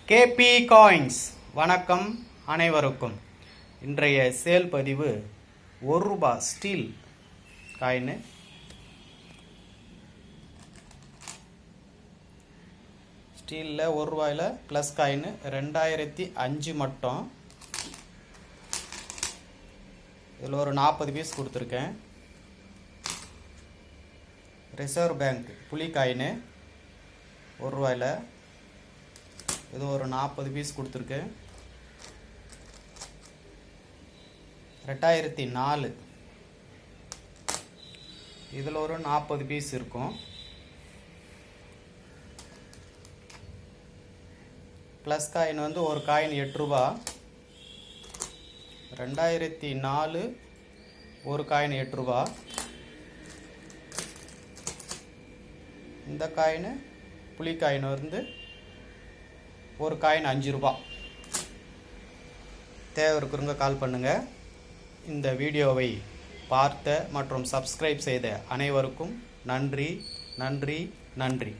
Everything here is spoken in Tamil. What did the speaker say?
கேபி காயின்ஸ் வணக்கம் அனைவருக்கும். இன்றைய சேல் பதிவு ₹1 ஸ்டீல் காயின். ஸ்டீலில் ₹1 ப்ளஸ் காயின் 2005 மட்டும். இதில் ஒரு 40 பீஸ் கொடுத்துருக்கேன். ரிசர்வ் பேங்க் புலி காயின் ₹1. இது ஒரு 40 பீஸ் கொடுத்துருக்கேன். 2004 இதில் ஒரு 40 பீஸ் இருக்கும். ப்ளஸ் காயின் வந்து ஒரு காயின் ₹8. 2004 ஒரு காயின் ₹8. இந்த காயின் புலி காயின் வந்து ஒரு காயின் ₹5. தேவை இருக்கிறவங்க கால் பண்ணுங்கள். இந்த வீடியோவை பார்த்த மற்றும் சப்ஸ்கிரைப் செய்த அனைவருக்கும் நன்றி நன்றி நன்றி.